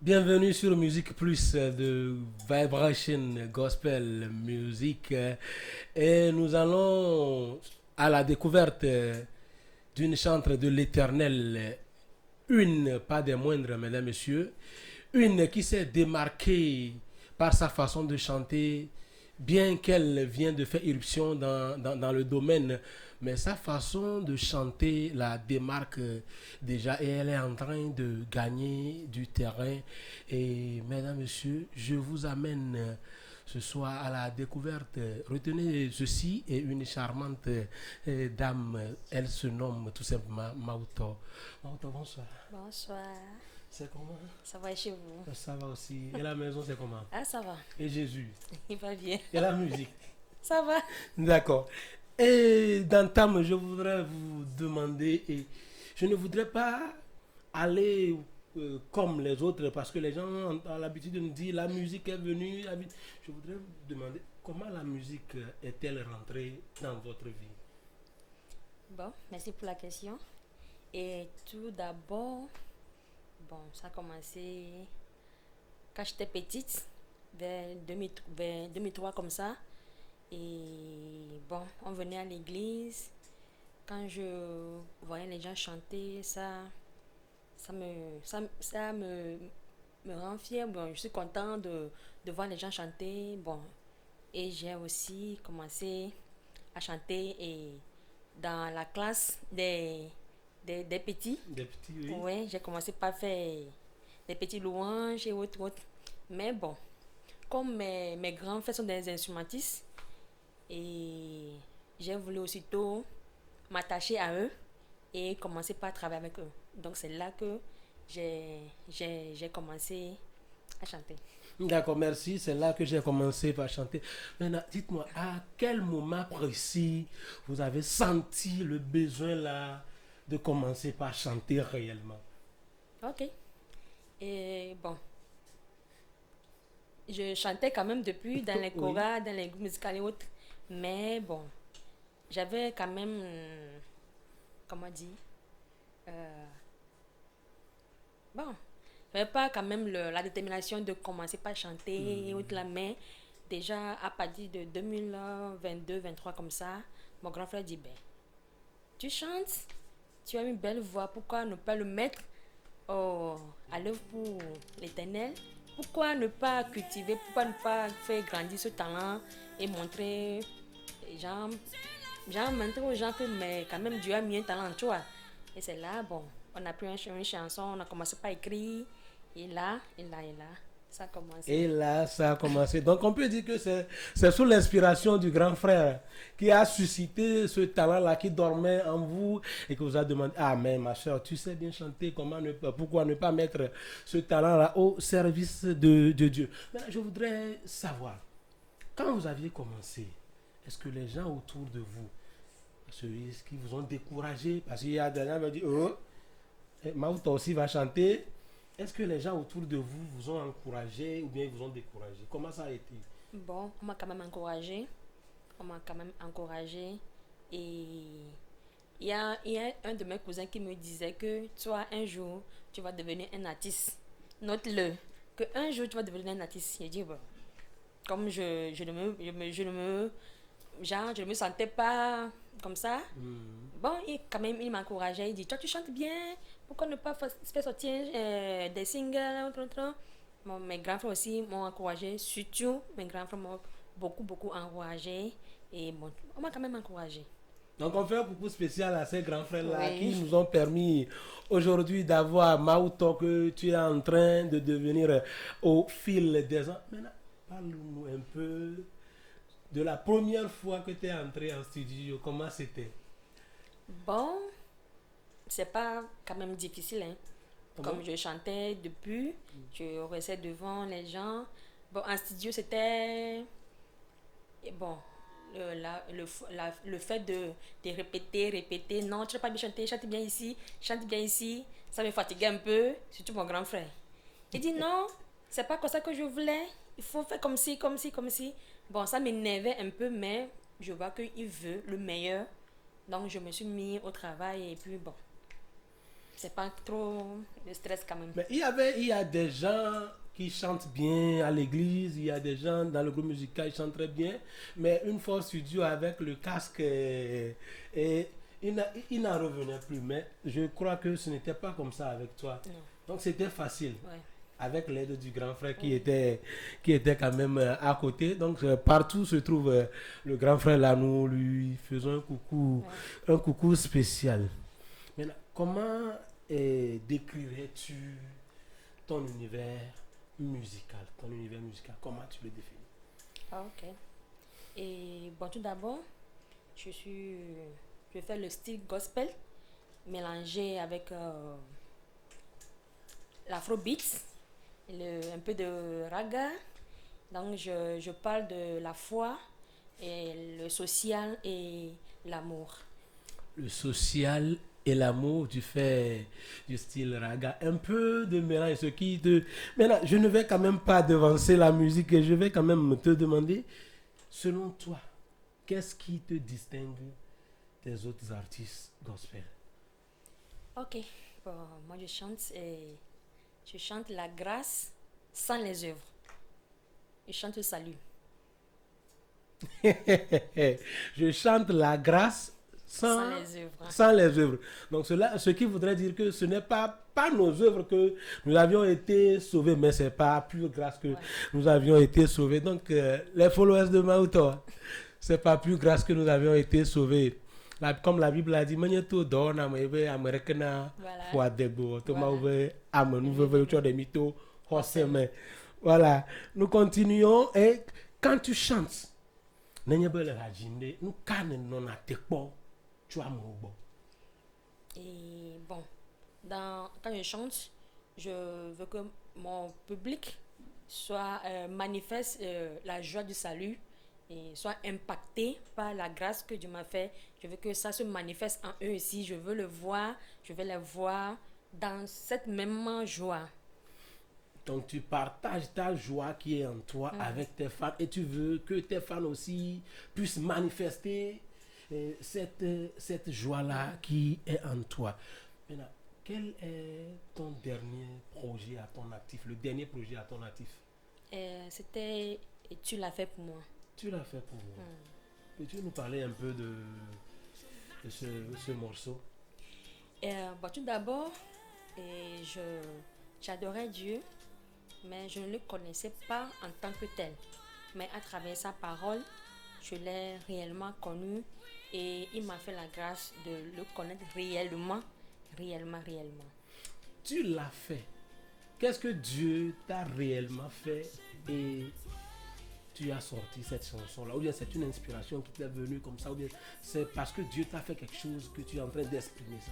Bienvenue sur Musique Plus de Vibration Gospel Music. Et nous allons à la découverte d'une chantre de l'Éternel, une, pas des moindres, mesdames, messieurs, une qui s'est démarquée par sa façon de chanter, bien qu'elle vient de faire irruption dans le domaine, mais sa façon de chanter la démarque déjà et elle est en train de gagner du terrain. Et mesdames, messieurs, je vous amène ce soir à la découverte. Retenez ceci et une charmante dame, elle se nomme tout simplement Mauto. Mauto, bonsoir. Bonsoir. C'est comment? Ça va chez vous? Ça va aussi. Et la maison, c'est comment? Ah, ça va. Et Jésus? Il va bien. Et la musique? Ça va. D'accord. Et d'entame, je voudrais vous demander, et je ne voudrais pas aller comme les autres, parce que les gens ont l'habitude de nous dire la musique est venue. Je voudrais vous demander comment la musique est-elle rentrée dans votre vie? Bon, merci pour la question. Et tout d'abord, bon, ça a commencé quand j'étais petite, vers 2003 comme ça. Et bon, on venait à l'église. Quand je voyais les gens chanter, ça me rend fière. Bon, je suis contente de voir les gens chanter. Bon, et j'ai aussi commencé à chanter et dans la classe des petits. Des petits, oui. Ouais, j'ai commencé par faire des petits louanges et autres, autres. Mais bon, comme mes grands frères sont des instrumentistes, et j'ai voulu aussitôt m'attacher à eux et commencer par travailler avec eux. Donc c'est là que j'ai commencé à chanter. D'accord, merci. C'est là que j'ai commencé par chanter. Maintenant, dites-moi, à quel moment précis vous avez senti le besoin là de commencer par chanter réellement? Ok. Et bon, je chantais quand même depuis dans les Oui. chorales, dans les groupes musicaux et autres. Mais bon, j'avais quand même, comment dire, euh, bon, j'avais pas quand même la détermination de commencer par chanter et autres là, mais déjà à partir de 2022-23 comme ça, mon grand frère dit, ben, tu chantes, tu as une belle voix, pourquoi ne pas le mettre à l'œuvre pour l'éternel? Pourquoi ne pas cultiver, pourquoi ne pas faire grandir ce talent et montrer, genre, montrer aux gens que mais quand même Dieu a mis un talent en toi. Et c'est là, bon, on a pris une chanson, on a commencé par écrire, et là, ça a commencé. Et là, ça a commencé. Donc, on peut dire que c'est sous l'inspiration du grand frère qui a suscité ce talent-là qui dormait en vous et que vous a demandé, ah, mais ma soeur, tu sais bien chanter, pourquoi ne pas mettre ce talent-là au service de Dieu? Maintenant, je voudrais savoir, quand vous aviez commencé, est-ce que les gens autour de vous, ceux qui vous ont découragé, parce qu'il y a des gens qui me disent, oh, Maouta aussi va chanter. Est-ce que les gens autour de vous vous ont encouragé ou bien ils vous ont découragé? Comment ça a été? Bon, on m'a quand même encouragé. On m'a quand même encouragé. Et il y a un de mes cousins qui me disait que toi, un jour, tu vas devenir un artiste. Note-le. Que un jour, tu vas devenir un artiste. J'ai dit, bon, comme je ne me sentais pas comme ça. Bon, quand même, il m'encourageait. Il dit, toi, tu chantes bien. Pourquoi ne pas faire sortir des singles, autre, autre. Bon, mes grands frères aussi m'ont encouragé. Surtout, mes grands frères m'ont beaucoup, beaucoup encouragé. Et bon, on m'a quand même encouragé. Donc on fait un coucou spécial à ces grands frères-là qui Oui. nous ont permis aujourd'hui d'avoir Maouto que tu es en train de devenir au fil des ans. Maintenant, parle-nous un peu de la première fois que tu es entré en studio. Comment c'était? Bon, c'est pas quand même difficile, hein. Comment? Comme je chantais depuis, je restais devant les gens. Bon, en studio, c'était. Et bon, le fait de répéter, répéter, non, tu n'as pas bien chanté, chante bien ici, ça me fatiguait un peu, surtout mon grand frère. Il dit non, c'est pas comme ça que je voulais, il faut faire comme ci, comme ci, comme ci. Bon, ça m'énervait un peu, mais je vois qu'il veut le meilleur, donc je me suis mis au travail et puis bon. C'est pas trop de stress quand même. Mais il y a des gens qui chantent bien à l'église, il y a des gens dans le groupe musical qui chantent très bien, mais une fois au studio avec le casque, et il n'en revenait plus. Mais je crois que ce n'était pas comme ça avec toi. Non. Donc c'était facile. Ouais. Avec l'aide du grand frère Oui. qui était quand même à côté. Donc partout se trouve le grand frère là, nous lui faisons Ouais. un coucou spécial. Maintenant, comment décrirais-tu ton univers musical, comment tu le définis? Ah, ok. Et bon, tout d'abord, je suis, je fais le style gospel mélangé avec l'afrobeat, un peu de raga. Donc, je parle de la foi, et le social et l'amour. Le social et l'amour, tu fais du style raga, un peu de mélange, ce qui te... Maintenant, je ne vais quand même pas devancer la musique et je vais quand même te demander, selon toi, qu'est-ce qui te distingue des autres artistes gospel? Ok, bon, moi je chante la grâce sans les œuvres. Je chante le salut. Je chante la grâce Sans sans, les œuvres. Hein. sans les œuvres. Donc cela, ce qui voudrait dire que ce n'est pas nos œuvres que nous avions été sauvés, mais c'est par pure grâce que Ouais. nous avions été sauvés. Donc les followers de Maouto, c'est par pure grâce que nous avions été sauvés. Comme la Bible a dit, Magneto donne à Américain Voilà. foi debo, Thomas Voilà. ouve ame nous veut des mythos, voilà. Nous continuons et quand tu chantes, nenye be le hadzinde nu ka ne nɔna te kpɔ tso amewo gbɔ. Et bon, quand je chante, je veux que mon public soit manifeste la joie du salut et soit impacté par la grâce que Dieu m'a fait. Je veux que ça se manifeste en eux aussi. Je veux le voir, je veux les voir dans cette même joie. Donc tu partages ta joie qui est en toi avec tes fans et tu veux que tes fans aussi puissent manifester cette joie-là qui est en toi. Maintenant, quel est ton dernier projet à ton actif, le dernier projet à ton actif? C'était Et tu l'as fait pour moi. Tu l'as fait pour moi. Peux-tu nous parler un peu de ce morceau? Bon, tout d'abord, j'adorais Dieu, mais je ne le connaissais pas en tant que tel. Mais à travers sa parole, je l'ai réellement connu et il m'a fait la grâce de le connaître réellement, réellement, réellement. Tu l'as fait. Qu'est-ce que Dieu t'a réellement fait et tu as sorti cette chanson-là? Ou bien c'est une inspiration qui t'est venue comme ça? Ou bien c'est parce que Dieu t'a fait quelque chose que tu es en train d'exprimer ça?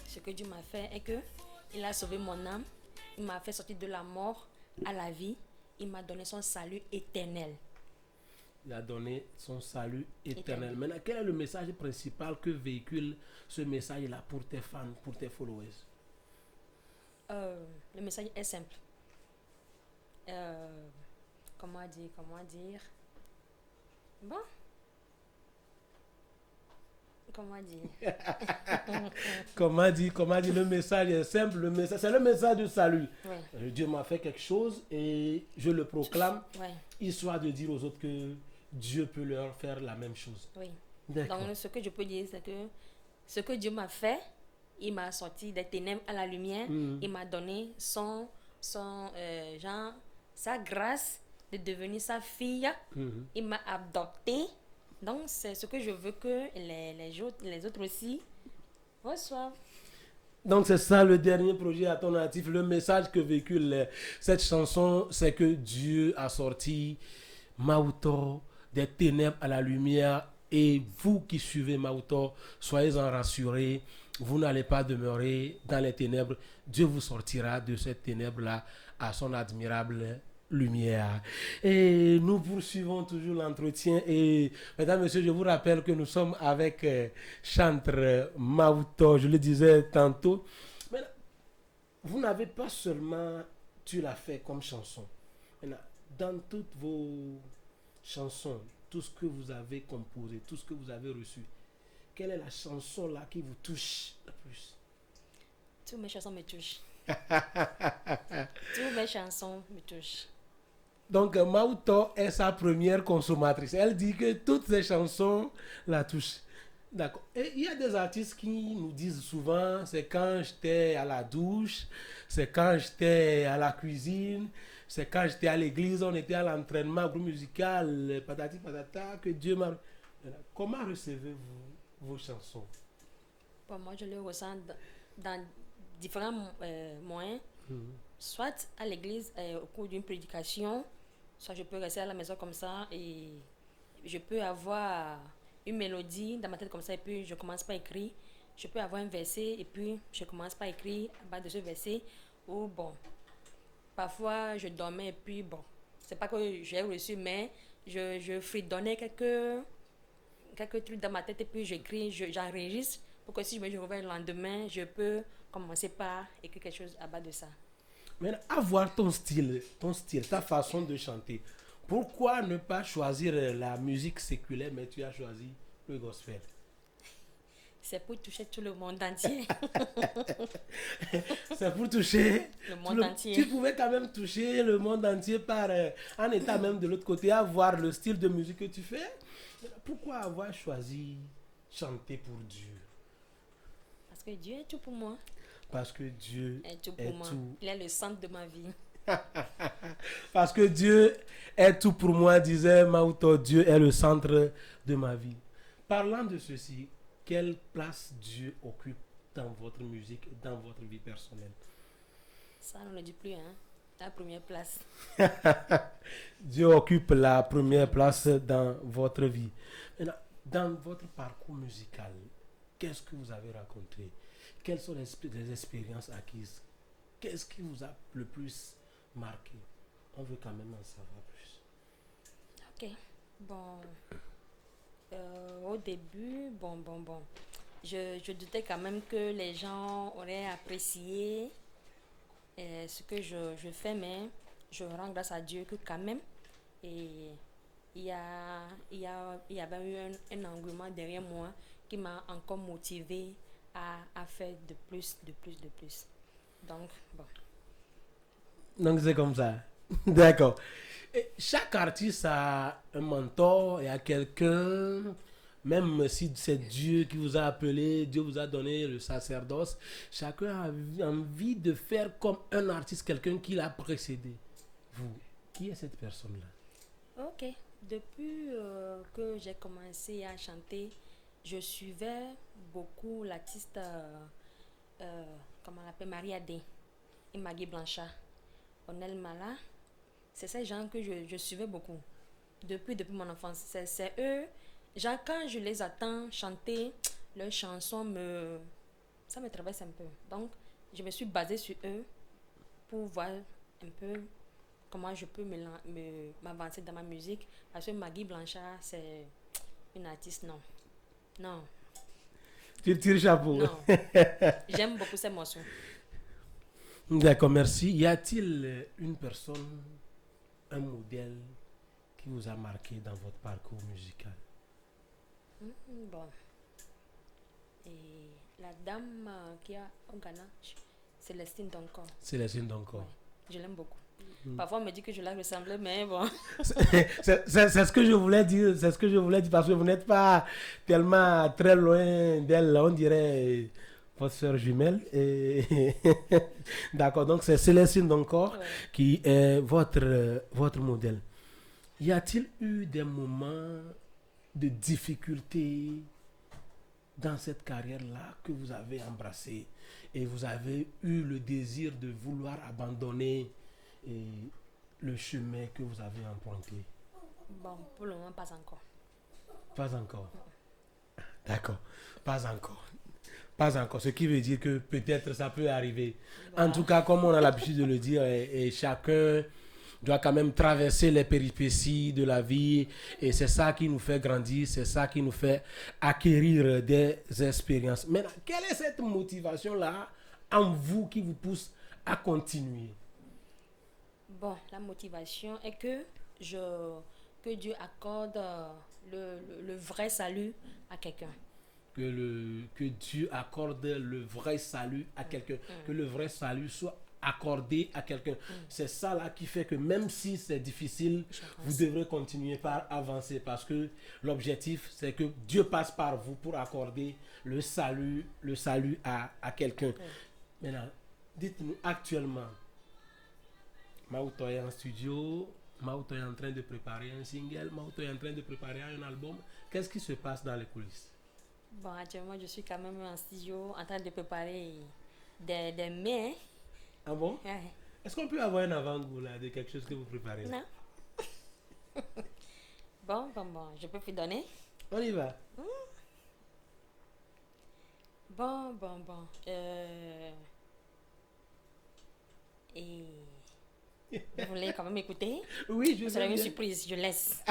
Ce que Dieu m'a fait est que il a sauvé mon âme, il m'a fait sortir de la mort à la vie, il m'a donné son salut éternel. Il a donné son salut éternel. Maintenant, quel est le message principal que véhicule ce message-là pour tes fans, pour tes followers? Le message est simple. Comment dire? Bon. Comment dire? Comment dire, le message est simple, c'est le message du salut. Ouais. Dieu m'a fait quelque chose et je le proclame, Ouais. histoire de dire aux autres que Dieu peut leur faire la même chose. Oui. D'accord. Donc, ce que je peux dire, c'est que ce que Dieu m'a fait, il m'a sorti des ténèbres à la lumière, il m'a donné sa grâce de devenir sa fille, il m'a adopté. Donc, c'est ce que je veux que les autres aussi reçoivent. Donc c'est ça le dernier projet à ton actif. Le message que véhicule cette chanson, c'est que Dieu a sorti Maouto des ténèbres à la lumière. Et vous qui suivez Maouto, soyez-en rassurés, vous n'allez pas demeurer dans les ténèbres. Dieu vous sortira de cette ténèbre-là à son admirable lumière. Et nous poursuivons toujours l'entretien. Et mesdames, messieurs, je vous rappelle que nous sommes avec chantre Maouto, je le disais tantôt. Mais vous n'avez pas seulement Tu l'as fait comme chanson. Maintenant, dans toutes vos chansons, tout ce que vous avez composé, tout ce que vous avez reçu, quelle est la chanson là qui vous touche le plus? Toutes mes chansons me touchent. Toutes mes chansons me touchent. Donc, Mauto est sa première consommatrice. Elle dit que toutes ses chansons la touchent. D'accord. Et il y a des artistes qui nous disent souvent, c'est quand j'étais à la douche, c'est quand j'étais à la cuisine, c'est quand j'étais à l'église, on était à l'entraînement, groupe musical, patati patata, que Dieu m'a... Comment recevez-vous vos chansons? Bon, moi, je le ressens dans différents moyens. Soit à l'église, au cours d'une prédication, soit je peux rester à la maison comme ça et je peux avoir une mélodie dans ma tête comme ça et puis je commence par écrire. Je peux avoir un verset et puis je commence par écrire à bas de ce verset. Ou bon, parfois je dormais et puis bon, c'est pas que j'ai reçu, mais je fredonnais quelques trucs dans ma tête et puis j'écris, j'enregistre pour que si je me réveille le lendemain, je peux commencer par écrire quelque chose à bas de ça. Maintenant, avoir ton style, ta façon de chanter. Pourquoi ne pas choisir la musique séculaire, mais tu as choisi le gospel? C'est pour toucher tout le monde entier. C'est pour toucher Le monde entier. Tu pouvais quand même toucher le monde entier par en étant même de l'autre côté, avoir le style de musique que tu fais. Pourquoi avoir choisi chanter pour Dieu? Parce que Dieu est tout pour moi. Parce que Dieu Est tout est pour moi. tout. Il est le centre de ma vie. Parce que Dieu est tout pour moi, disait Mauto, Dieu est le centre de ma vie. Parlant de ceci, quelle place Dieu occupe dans votre musique, dans votre vie personnelle? Ça, on ne le dit plus, hein. La première place. Dieu occupe la première place dans votre vie. Maintenant, dans votre parcours musical, qu'est-ce que vous avez raconté? Quelles sont les expériences acquises? Qu'est-ce qui vous a le plus marqué? On veut quand même en savoir plus. Ok. Bon. Au début, bon. Je doutais quand même que les gens auraient apprécié ce que je fais, mais je rends grâce à Dieu que quand même, et il y avait eu un engouement derrière moi qui m'a encore motivé à faire de plus. Donc, bon. Donc c'est comme ça. D'accord. Et chaque artiste a un mentor, il y a quelqu'un, même si c'est Dieu qui vous a appelé, Dieu vous a donné le sacerdoce, chacun a envie de faire comme un artiste, quelqu'un qui l'a précédé. Vous, qui est cette personne-là? Ok. Depuis que j'ai commencé à chanter, je suivais beaucoup l'artiste, comment on l'appelle, Marie Adé et Maggie Blanchard, Onel Mala. C'est ces gens que je suivais beaucoup depuis mon enfance. C'est eux, genre quand je les attends chanter, leurs chansons ça me traverse un peu. Donc, je me suis basée sur eux pour voir un peu comment je peux m'avancer dans ma musique. Parce que Maggie Blanchard, c'est une artiste, non. Non. Tu tires chapeau. Non. J'aime beaucoup ces morceaux. D'accord, merci. Y a-t-il une personne, un modèle qui vous a marqué dans votre parcours musical? Bon. Et la dame qui a au Ghana, Célestine Donkor. Célestine Donkor. Ouais, je l'aime beaucoup. Parfois on me dit que je la ressemble, mais bon. C'est ce que je voulais dire, parce que vous n'êtes pas tellement très loin d'elle, on dirait votre soeur jumelle. Et d'accord, donc c'est Célestine Donkor qui est votre modèle. Y a-t-il eu des moments de difficulté dans cette carrière-là que vous avez embrassée et vous avez eu le désir de vouloir abandonner le chemin que vous avez emprunté? Bon, pour le moment, pas encore. Pas encore. D'accord, pas encore. Pas encore, ce qui veut dire que peut-être ça peut arriver. Voilà. En tout cas, comme on a l'habitude de le dire, et chacun doit quand même traverser les péripéties de la vie, et c'est ça qui nous fait grandir, c'est ça qui nous fait acquérir des expériences. Maintenant, quelle est cette motivation-là en vous qui vous pousse à continuer? Bon, la motivation est que Dieu accorde le vrai salut à quelqu'un. que Dieu accorde le vrai salut à quelqu'un, que le vrai salut soit accordé à quelqu'un. C'est ça là qui fait que même si c'est difficile, vous devrez continuer par avancer parce que l'objectif c'est que Dieu passe par vous pour accorder le salut à quelqu'un. Maintenant, dites-nous actuellement, Mauto est en studio, Mauto est en train de préparer un single, Mauto est en train de préparer un album. Qu'est-ce qui se passe dans les coulisses? Bon, actuellement, je suis quand même en studio en train de préparer des mets. Ah bon? Ouais. Est-ce qu'on peut avoir un avant-goût là de quelque chose que vous préparez? Non? Bon, je peux vous donner. On y va. Bon. Et vous voulez quand même écouter? Oui, je C'est veux une bien. surprise, je laisse.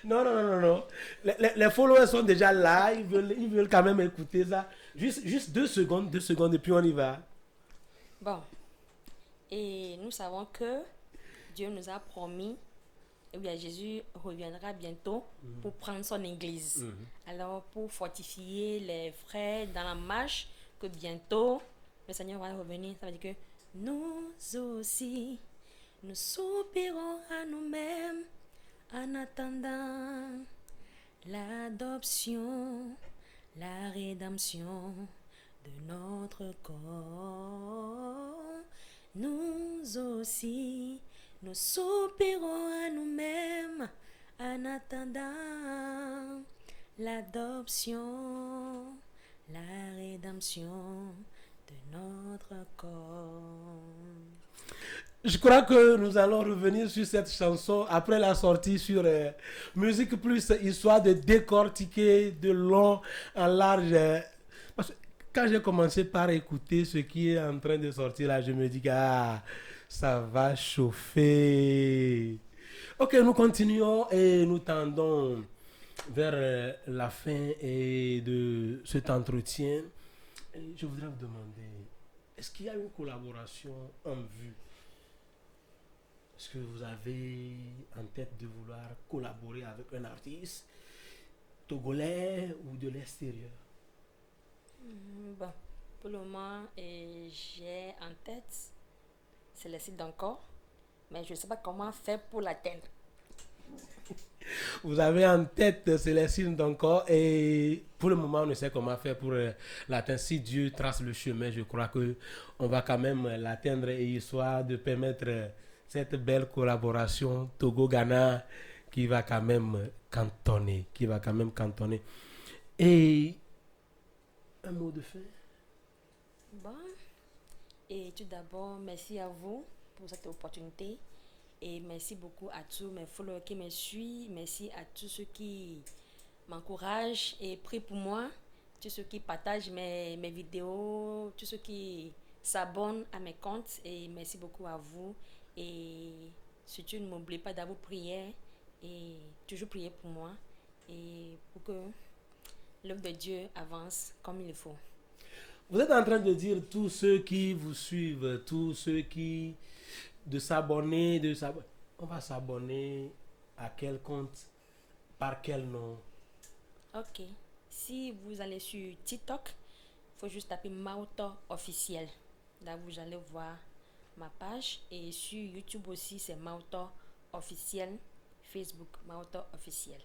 Non. Les followers sont déjà là, ils veulent quand même écouter ça. Juste 2 secondes et puis on y va. Bon. Et nous savons que Dieu nous a promis, eh bien, Jésus reviendra bientôt pour prendre son église. Alors, pour fortifier les frères dans la marche, que bientôt le Seigneur va revenir, ça veut dire que nous aussi, nous soupirons à nous-mêmes en attendant l'adoption, la rédemption de notre corps. Nous aussi, nous soupirons à nous-mêmes en attendant l'adoption, la rédemption de notre corps. Je crois que nous allons revenir sur cette chanson après la sortie sur Musique Plus, histoire de décortiquer de long en large. Parce que quand j'ai commencé par écouter ce qui est en train de sortir là, je me dis que ça va chauffer. Ok, nous continuons et nous tendons vers la fin et de cet entretien. Et je voudrais vous demander, est-ce qu'il y a une collaboration en vue? Est-ce que vous avez en tête de vouloir collaborer avec un artiste togolais ou de l'extérieur? Bon, pour le moment, j'ai en tête Célestine d'encore, mais je ne sais pas comment faire pour l'atteindre. Vous avez en tête Célestine d'encore et pour le moment on ne sait comment faire pour l'atteindre. Si Dieu trace le chemin, je crois que on va quand même l'atteindre et histoire de permettre cette belle collaboration Togo-Ghana qui va quand même cantonner, Et un mot de fin? Bon, et tout d'abord, merci à vous pour cette opportunité. Et merci beaucoup à tous mes followers qui me suivent. Merci à tous ceux qui m'encouragent et prient pour moi. Tous ceux qui partagent mes vidéos. Tous ceux qui s'abonnent à mes comptes. Et merci beaucoup à vous. Et surtout, ne m'oubliez pas d'avoir prié. Et toujours prier pour moi. Et pour que l'œuvre de Dieu avance comme il faut. Vous êtes en train de dire tous ceux qui vous suivent, tous ceux qui... de s'abonner. On va s'abonner à quel compte? Par quel nom? Ok. Si vous allez sur TikTok, il faut juste taper Mauto officiel. Là, vous allez voir ma page. Et sur YouTube aussi, c'est Mauto officiel. Facebook, Mauto officiel.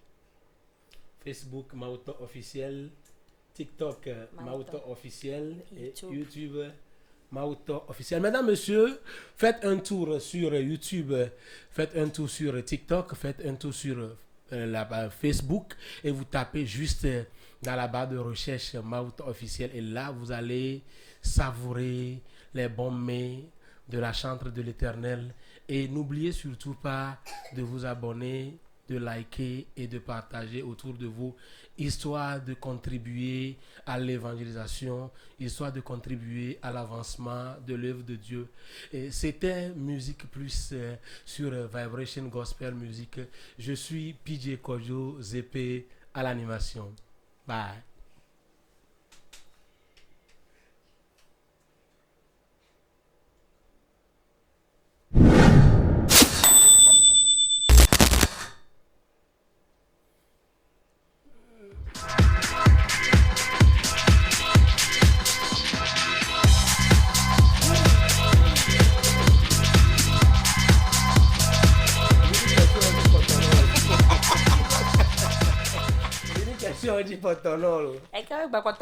Facebook, Mauto officiel. TikTok, Mauto officiel. Et YouTube, Mauto officiel. Mesdames, messieurs, faites un tour sur YouTube, faites un tour sur TikTok, faites un tour sur Facebook et vous tapez juste dans la barre de recherche Mauto officiel et là vous allez savourer les bons mets de la chantre de l'Éternel et n'oubliez surtout pas de vous abonner, de liker et de partager autour de vous, histoire de contribuer à l'évangélisation, histoire de contribuer à l'avancement de l'œuvre de Dieu. Et c'était Musique Plus sur Vibration Gospel Music. Je suis PJ Kojo ZP à l'animation. Bye. si on dit Potonol. Et quand même, bah, quand